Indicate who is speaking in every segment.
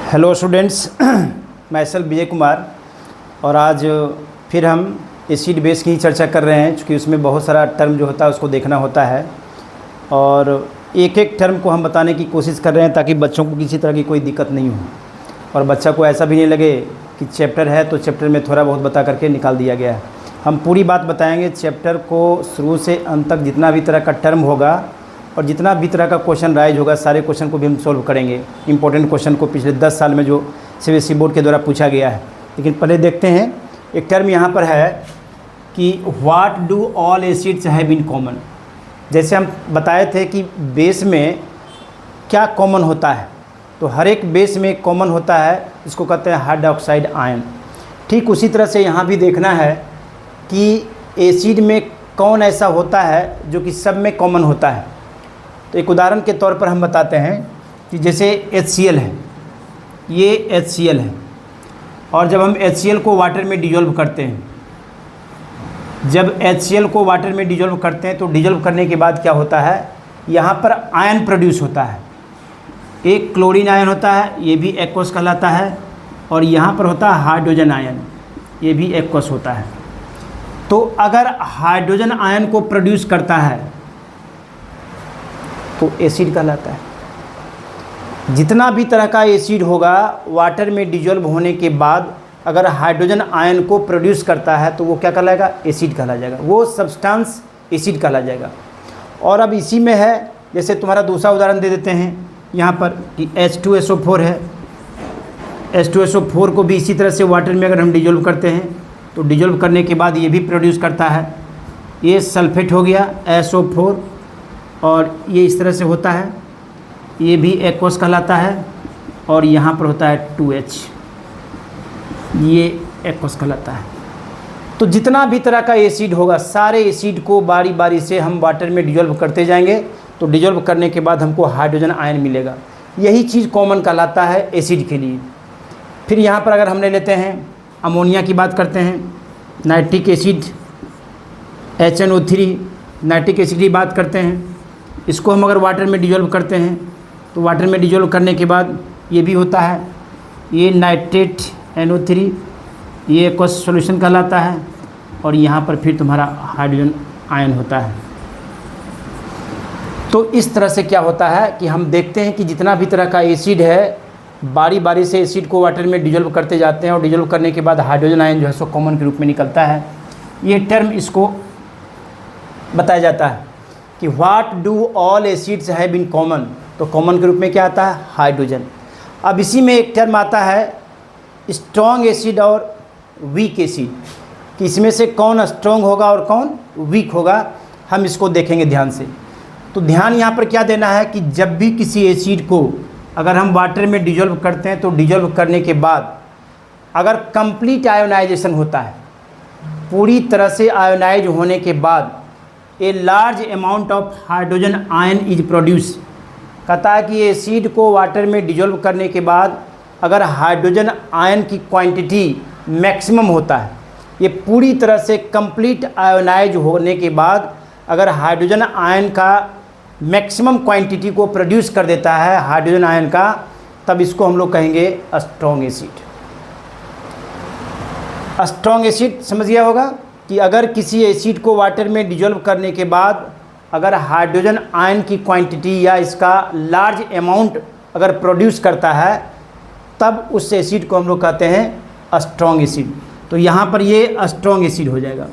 Speaker 1: Hello students, मैं S L Vijay Kumar और आज फिर हम एसिड बेस की ही चर्चा कर रहे हैं, क्योंकि उसमें बहुत सारा टर्म जो होता है उसको देखना होता है और एक एक टर्म को हम बताने की कोशिश कर रहे हैं ताकि बच्चों को किसी तरह की कोई दिक्कत नहीं हो और बच्चा को ऐसा भी नहीं लगे कि चैप्टर है तो चैप्टर में थोड़ा बहुत बता करके निकाल दिया गया है। हम पूरी बात बताएंगे चैप्टर को शुरू से अंत तक, जितना भी तरह का टर्म होगा और जितना भी तरह का क्वेश्चन राइज होगा सारे क्वेश्चन को भी हम सॉल्व करेंगे। इंपॉर्टेंट क्वेश्चन को पिछले 10 साल में जो सीबीएसई बोर्ड के द्वारा पूछा गया है। लेकिन पहले देखते हैं, एक टर्म यहाँ पर है कि what do all acids have in common. जैसे हम बताए थे कि बेस में क्या कॉमन होता है, तो हर एक बेस में एक कॉमन होता है, इसको कहते हैं हाइड्रोक्साइड आयन। ठीक उसी तरह से यहाँ भी देखना है कि एसिड में कौन ऐसा होता है जो कि सब में कॉमन होता है। तो एक उदाहरण के तौर पर हम बताते हैं कि जैसे HCl है, ये HCl है और जब हम HCl को वाटर में डिजोल्व करते हैं, जब HCl को वाटर में डिजोल्व करते हैं तो डिजोल्व करने के बाद क्या होता है, यहाँ पर आयन प्रोड्यूस होता है। एक क्लोरीन आयन होता है, ये भी एक्वस कहलाता है, और यहाँ पर होता है हाइड्रोजन आयन, ये भी एक्वस होता है। तो अगर हाइड्रोजन आयन को प्रोड्यूस करता है तो एसिड कहलाता है। जितना भी तरह का एसिड होगा वाटर में डिजोल्व होने के बाद अगर हाइड्रोजन आयन को प्रोड्यूस करता है तो वो क्या कहलाएगा, एसिड कहला जाएगा, वो सब्सटेंस एसिड कहला जाएगा। और अब इसी में है, जैसे तुम्हारा दूसरा उदाहरण दे देते हैं यहाँ पर कि H2SO4 है। H2SO4 को भी इसी तरह से वाटर में अगर हम डिजोल्व करते हैं तो डिजोल्व करने के बाद ये भी प्रोड्यूस करता है, ये सल्फेट हो गया SO4 और ये इस तरह से होता है, ये भी एक्वस कहलाता है और यहाँ पर होता है 2H, ये एक्वस कहलाता है। तो जितना भी तरह का एसिड होगा सारे एसिड को बारी बारी से हम वाटर में डिजोल्व करते जाएंगे, तो डिजोल्व करने के बाद हमको हाइड्रोजन आयन मिलेगा। यही चीज़ कॉमन कहलाता है एसिड के लिए। फिर यहाँ पर अगर हमने लेते हैं अमोनिया की बात करते हैं, nitric acid HNO3 nitric acid की बात करते हैं, इसको हम अगर वाटर में डिजोल्व करते हैं तो वाटर में डिजोल्व करने के बाद ये भी होता है, ये नाइट्रेट NO3, ये एक्वस सॉल्यूशन कहलाता है और यहाँ पर फिर तुम्हारा हाइड्रोजन आयन होता है। तो इस तरह से क्या होता है कि हम देखते हैं कि जितना भी तरह का एसिड है बारी बारी से एसिड को वाटर में डिजोल्व करते जाते हैं और डिजोल्व करने के बाद हाइड्रोजन आयन जो है सो कॉमन के रूप में निकलता है। ये टर्म इसको बताया जाता है कि what do all acids have in common. तो कॉमन के रूप में क्या आता है, हाइड्रोजन। अब इसी में एक टर्म आता है स्ट्रॉन्ग एसिड और वीक एसिड, कि इसमें से कौन स्ट्रॉन्ग होगा और कौन वीक होगा, हम इसको देखेंगे ध्यान से। तो ध्यान यहाँ पर क्या देना है कि जब भी किसी एसिड को अगर हम वाटर में डिजोल्व करते हैं तो डिजोल्व करने के बाद अगर कंप्लीट आयोनाइजेशन होता है, पूरी तरह से आयोनाइज होने के बाद a large amount of hydrogen ion is produce. कहता है कि एसिड को वाटर में डिजोल्व करने के बाद अगर हाइड्रोजन आयन की क्वांटिटी मैक्सिमम होता है, ये पूरी तरह से कंप्लीट आयोनाइज होने के बाद अगर हाइड्रोजन आयन का मैक्सिमम क्वांटिटी को प्रोड्यूस कर देता है हाइड्रोजन आयन का, तब इसको हम लोग कहेंगे स्ट्रॉन्ग एसिड। स्ट्रॉन्ग एसिड समझ गया होगा कि अगर किसी एसिड को वाटर में डिजोल्व करने के बाद अगर हाइड्रोजन आयन की क्वांटिटी या इसका लार्ज अमाउंट अगर प्रोड्यूस करता है तब उस एसिड को हम लोग कहते हैं स्ट्रॉन्ग एसिड। तो यहाँ पर ये स्ट्रॉन्ग एसिड हो जाएगा।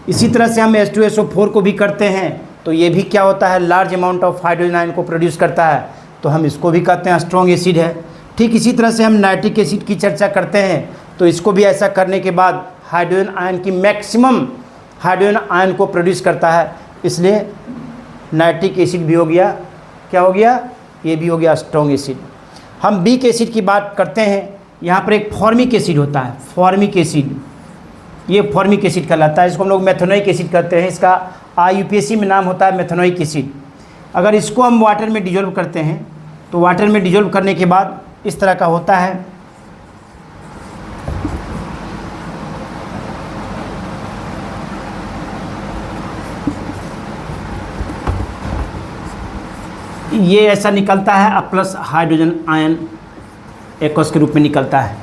Speaker 1: इसी तरह से हम H2SO4 को भी करते हैं तो ये भी क्या होता है, large amount of hydrogen ion को प्रोड्यूस करता है, तो हम इसको भी कहते हैं स्ट्रॉन्ग एसिड है। ठीक इसी तरह से हम नाइट्रिक एसिड की चर्चा करते हैं तो इसको भी ऐसा करने के बाद हाइड्रोजन आयन की मैक्सिमम हाइड्रोजन आयन को प्रोड्यूस करता है, इसलिए नाइट्रिक एसिड भी हो गया, क्या हो गया, ये भी हो गया स्ट्रॉन्ग एसिड। हम वीक एसिड की बात करते हैं, यहाँ पर एक फॉर्मिक एसिड होता है, फॉर्मिक एसिड, ये फॉर्मिक एसिड कहलाता है। इसको हम लोग मेथनोइक एसिड कहते हैं, इसका IUPAC में नाम होता है मेथनोइक एसिड। अगर इसको हम वाटर में डिजोल्व करते हैं तो वाटर में डिजोल्व करने के बाद इस तरह का होता है, ये ऐसा निकलता है प्लस हाइड्रोजन आयन एक्वस के रूप में निकलता है।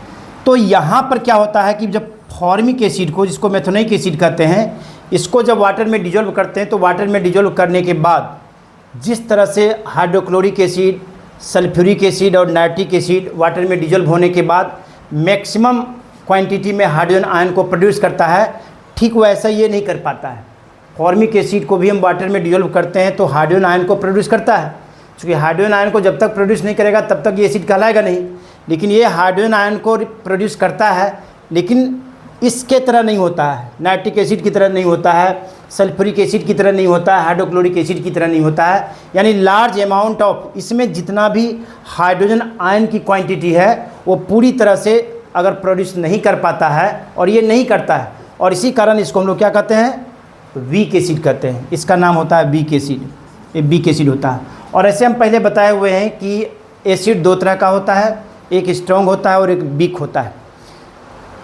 Speaker 1: तो यहाँ पर क्या होता है कि जब फॉर्मिक एसिड को, जिसको मेथोनिक एसिड कहते हैं, इसको जब वाटर में डिजोल्व करते हैं तो वाटर में डिजोल्व करने के बाद जिस तरह से हाइड्रोक्लोरिक एसिड, सल्फ्यूरिक एसिड और नाइट्रिक एसिड वाटर में डिजोल्व होने के बाद मैक्सिमम क्वांटिटी में हाइड्रोजन आयन को प्रोड्यूस करता है, ठीक वैसा ये नहीं कर पाता है। फॉर्मिक एसिड को भी हम वाटर में डिजोल्व करते हैं तो हाइड्रोजन आयन को प्रोड्यूस करता है, क्योंकि हाइड्रोजन आयन को जब तक प्रोड्यूस नहीं करेगा तब तक ये एसिड कहलाएगा नहीं। लेकिन ये हाइड्रोजन आयन को प्रोड्यूस करता है, लेकिन इसके तरह नहीं होता है, नाइट्रिक एसिड की तरह नहीं होता है, सल्फ्यूरिक एसिड की तरह नहीं होता है, हाइड्रोक्लोरिक एसिड की तरह नहीं होता है। यानी लार्ज अमाउंट ऑफ, इसमें जितना भी हाइड्रोजन आयन की क्वांटिटी है वो पूरी तरह से अगर प्रोड्यूस नहीं कर पाता है, और ये नहीं करता है, और इसी कारण इसको हम लोग क्या कहते हैं, वीक एसिड कहते हैं। इसका नाम होता है वीक एसिड, ये वीक एसिड होता है। और ऐसे हम पहले बताए हुए हैं कि एसिड दो तरह का होता है, एक स्ट्रॉन्ग होता है और एक वीक होता है।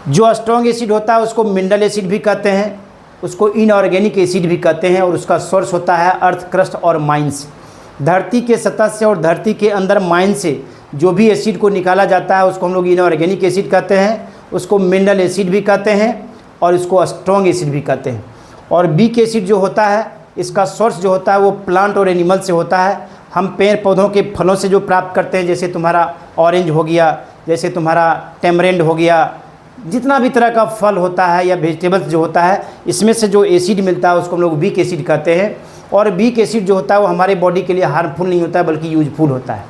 Speaker 1: जो स्ट्रॉन्ग एसिड होता है उसको मिनरल एसिड भी कहते हैं, उसको इनऑर्गेनिक एसिड भी कहते हैं, और उसका सोर्स होता है अर्थ क्रस्ट और माइंस। धरती के सतह से और धरती के अंदर माइन से जो भी एसिड को निकाला जाता है उसको हम लोग इनऑर्गेनिक एसिड कहते हैं, उसको मिनरल एसिड भी कहते हैं, और इसको स्ट्रॉन्ग एसिड भी कहते हैं। और वीक एसिड जो होता है, इसका सोर्स जो होता है वो प्लांट और एनिमल से होता है। हम पेड़ पौधों के फलों से जो प्राप्त करते हैं, जैसे तुम्हारा ऑरेंज हो गया, जैसे तुम्हारा टेमरेंड हो गया, जितना भी तरह का फल होता है या वेजिटेबल्स जो होता है, इसमें से जो एसिड मिलता है उसको हम लोग वीक एसिड कहते हैं। और वीक एसिड जो होता है वो हमारे बॉडी के लिए हार्मफुल नहीं होता है, बल्कि यूजफुल होता है।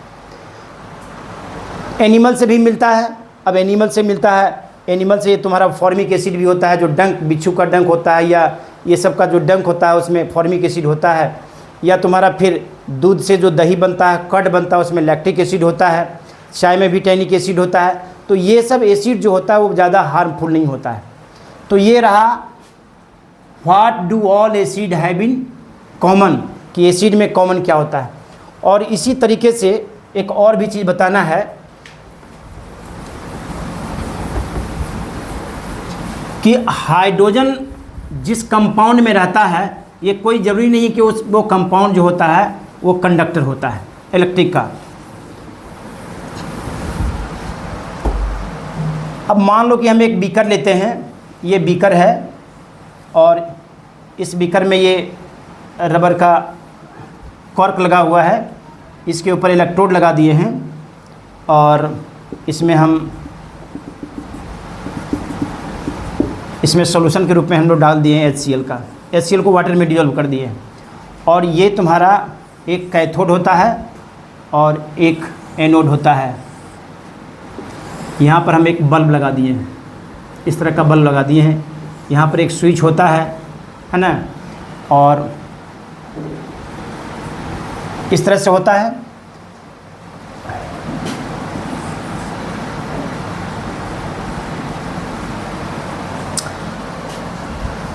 Speaker 1: एनिमल से भी मिलता है। अब एनिमल से मिलता है, एनिमल से तुम्हारा फॉर्मिक एसिड भी होता है, जो डंक, बिच्छू का डंक होता है, या ये सब का जो डंक होता है उसमें फॉर्मिक एसिड होता है। या तुम्हारा फिर दूध से जो दही बनता है, कर्ड बनता है, उसमें लैक्टिक एसिड होता है। चाय में भी टैनिक एसिड होता है। तो ये सब एसिड जो होता है वो ज़्यादा हार्मफुल नहीं होता है। तो ये रहा what do all acid have in common, कि एसिड में कॉमन क्या होता है। और इसी तरीके से एक और भी चीज़ बताना है कि हाइड्रोजन जिस कंपाउंड में रहता है, ये कोई ज़रूरी नहीं कि वो कंपाउंड जो होता है वो कंडक्टर होता है इलेक्ट्रिक का। अब मान लो कि हम एक बीकर लेते हैं, ये बीकर है, और इस बीकर में ये रबर का कॉर्क लगा हुआ है, इसके ऊपर इलेक्ट्रोड लगा दिए हैं, और इसमें हम इसमें सॉल्यूशन के रूप में हम लोग डाल दिए हैं HCl का। HCl को वाटर में डिजोल्व कर दिए। और ये तुम्हारा एक कैथोड होता है और एक एनोड होता है। यहाँ पर हम एक बल्ब लगा दिए हैं, इस तरह का बल्ब लगा दिए हैं। यहाँ पर एक स्विच होता है ना, और इस तरह से होता है।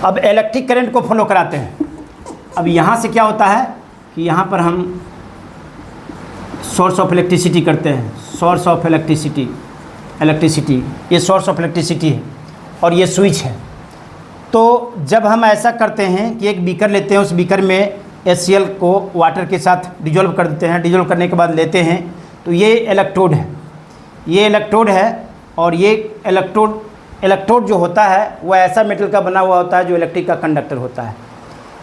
Speaker 1: अब इलेक्ट्रिक करंट को फॉलो कराते हैं। अब यहाँ से क्या होता है कि यहाँ पर हम सोर्स ऑफ इलेक्ट्रिसिटी करते हैं, सोर्स ऑफ इलेक्ट्रिसिटी, ये सोर्स ऑफ इलेक्ट्रिसिटी है, और ये स्विच है। तो जब हम ऐसा करते हैं कि एक बीकर लेते हैं, उस बीकर में HCl को वाटर के साथ डिजोल्व कर देते हैं, डिजोल्व करने के बाद लेते हैं, तो ये इलेक्ट्रोड है, ये इलेक्ट्रोड है। और ये इलेक्ट्रोड जो होता है वह ऐसा मेटल का बना हुआ होता है जो इलेक्ट्रिक का कंडक्टर होता है।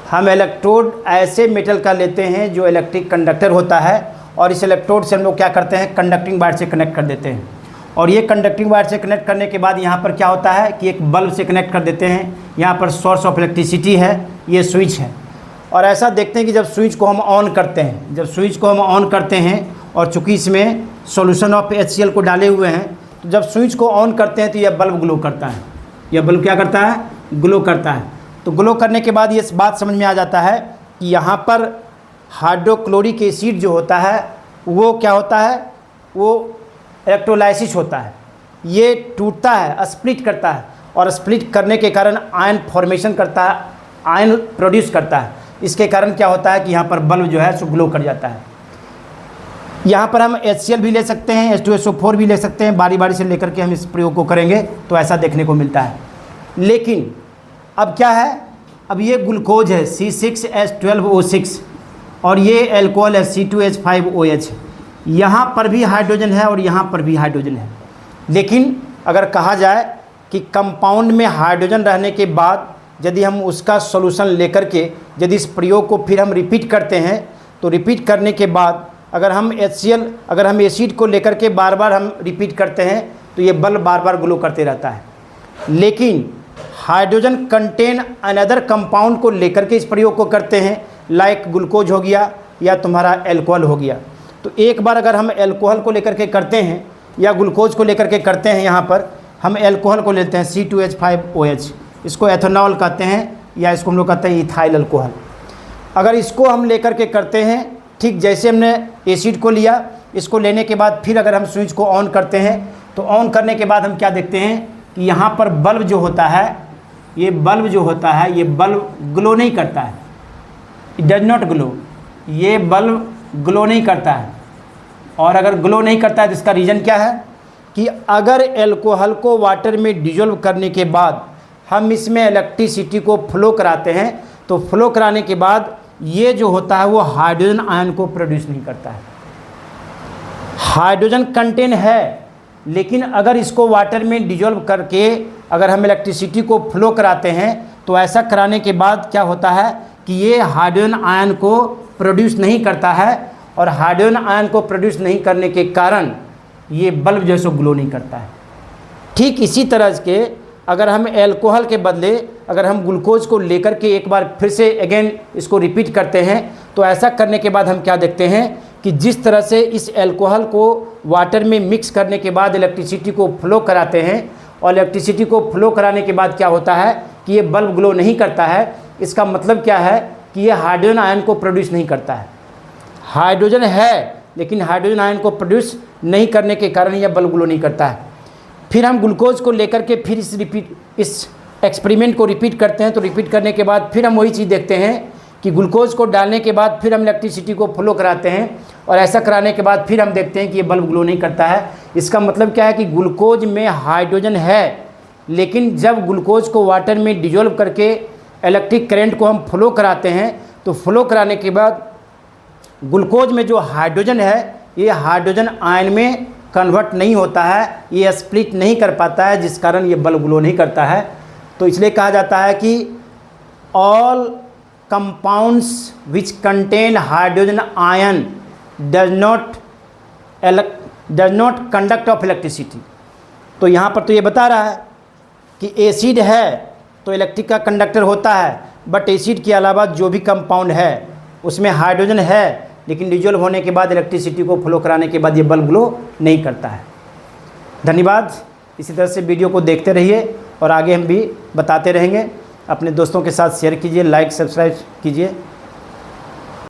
Speaker 1: हम इलेक्ट्रोड ऐसे मेटल का लेते हैं जो इलेक्ट्रिक कंडक्टर होता है, और इस इलेक्ट्रोड से हम लोग क्या करते हैं, कंडक्टिंग वायर से कनेक्ट कर देते हैं। और ये कंडक्टिंग वायर से कनेक्ट करने के बाद यहाँ पर क्या होता है कि एक बल्ब से कनेक्ट कर देते हैं। यहाँ पर सोर्स ऑफ इलेक्ट्रिसिटी है, ये स्विच है। और ऐसा देखते हैं कि जब स्विच को हम ऑन करते हैं, और चूँकि इसमें सॉल्यूशन ऑफ HCl को डाले हुए हैं, तो जब स्विच को ऑन करते हैं तो यह बल्ब ग्लो करता है। यह बल्ब क्या करता है, ग्लो करता है। तो ग्लो करने के बाद ये बात समझ में आ जाता है कि यहाँ पर हाइड्रोक्लोरिक एसिड जो होता है वो क्या होता है, वो इलेक्ट्रोलाइसिस होता है। ये टूटता है, स्प्लिट करता है, और स्प्लिट करने के कारण आयन फॉर्मेशन करता है, आयन प्रोड्यूस करता है। इसके कारण क्या होता है कि यहाँ पर बल्ब जो है सो ग्लो कर जाता है। यहाँ पर हम HCl भी ले सकते हैं, H2SO4 भी ले सकते हैं, बारी बारी से लेकर के हम इस प्रयोग को करेंगे तो ऐसा देखने को मिलता है। लेकिन अब क्या है, अब ये ग्लूकोज है C6H12O6, और ये एल्कोहल है C2H5OH। यहाँ पर भी हाइड्रोजन है और यहाँ पर भी हाइड्रोजन है। लेकिन अगर कहा जाए कि कंपाउंड में हाइड्रोजन रहने के बाद यदि हम उसका सॉल्यूशन लेकर के यदि इस प्रयोग को फिर हम रिपीट करते हैं, तो रिपीट करने के बाद अगर हम HCl अगर हम एसिड को लेकर के बार बार हम रिपीट करते हैं तो ये बल्ब बार बार ग्लो करते रहता है। लेकिन हाइड्रोजन कंटेन अनदर कंपाउंड को लेकर के इस प्रयोग को करते हैं, लाइक ग्लूकोज हो गया या तुम्हारा एल्कोहल हो गया। तो एक बार अगर हम एल्कोहल को लेकर के करते हैं या ग्लूकोज को लेकर के करते हैं, यहाँ पर हम एल्कोहल को लेते हैं C2H5OH, इसको एथेनॉल कहते हैं या इसको हम लोग कहते हैं इथाइल अल्कोहल। अगर इसको हम लेकर के करते हैं, ठीक जैसे हमने एसिड को लिया, इसको लेने के बाद फिर अगर हम स्विच को ऑन करते हैं तो ऑन करने के बाद हम क्या देखते हैं कि यहाँ पर बल्ब जो होता है, ये बल्ब जो होता है, ये बल्ब ग्लो नहीं करता है, इट डज नॉट ग्लो, ये बल्ब ग्लो नहीं करता है। और अगर ग्लो नहीं करता है तो इसका रीज़न क्या है कि अगर एल्कोहल को वाटर में डिजोल्व करने के बाद हम इसमें इलेक्ट्रिसिटी को फ्लो कराते हैं, तो फ्लो कराने के बाद ये जो होता है वो हाइड्रोजन आयन को प्रोड्यूस नहीं करता है। हाइड्रोजन कंटेन है, लेकिन अगर इसको वाटर में डिजोल्व करके अगर हम इलेक्ट्रिसिटी को फ्लो कराते हैं तो ऐसा कराने के बाद क्या होता है कि ये हाइड्रोजन आयन को प्रोड्यूस नहीं करता है, और हाइड्रोजन आयन को प्रोड्यूस नहीं करने के कारण ये बल्ब जैसे ग्लो नहीं करता है। ठीक इसी तरह के अगर हम एल्कोहल के बदले अगर हम ग्लूकोज को लेकर के एक बार फिर से अगेन इसको रिपीट करते हैं, तो ऐसा करने के बाद हम क्या देखते हैं कि जिस तरह से इस एल्कोहल को वाटर में मिक्स करने के बाद इलेक्ट्रिसिटी को फ्लो कराते हैं, और इलेक्ट्रिसिटी को फ्लो कराने के बाद क्या होता है कि ये बल्ब ग्लो नहीं करता है। इसका मतलब क्या है कि ये हाइड्रोजन आयन को प्रोड्यूस नहीं करता है। हाइड्रोजन है लेकिन हाइड्रोजन आयन को प्रोड्यूस नहीं करने के कारण यह बल्ब ग्लो नहीं करता है। फिर हम ग्लूकोज को लेकर के फिर इस एक्सपेरिमेंट को रिपीट करते हैं, तो रिपीट करने के बाद फिर हम वही चीज़ देखते हैं कि ग्लूकोज को डालने के बाद फिर हम इलेक्ट्रिसिटी को फ्लो कराते हैं, और ऐसा कराने के बाद फिर हम देखते हैं कि ये बल्ब ग्लो नहीं करता है। इसका मतलब क्या है कि ग्लूकोज में हाइड्रोजन है, लेकिन जब ग्लूकोज को वाटर में डिजोल्व करके इलेक्ट्रिक करंट को हम फ्लो कराते हैं, तो फ्लो कराने के बाद ग्लूकोज में जो हाइड्रोजन है ये हाइड्रोजन आयन में कन्वर्ट नहीं होता है, ये स्प्लिट नहीं कर पाता है, जिस कारण ये बल्ब ग्लो नहीं करता है। तो इसलिए कहा जाता है कि all compounds which contain hydrogen ion does not conduct of electricity. तो यहाँ पर तो ये बता रहा है कि एसिड है तो इलेक्ट्रिक का कंडक्टर होता है, बट एसिड के अलावा जो भी कंपाउंड है उसमें हाइड्रोजन है, लेकिन डिजोल्व होने के बाद इलेक्ट्रिसिटी को फ्लो कराने के बाद ये बल्ब ग्लो नहीं करता है। धन्यवाद। इसी तरह से वीडियो को देखते रहिए और आगे हम भी बताते रहेंगे। अपने दोस्तों के साथ शेयर कीजिए, लाइक सब्सक्राइब कीजिए।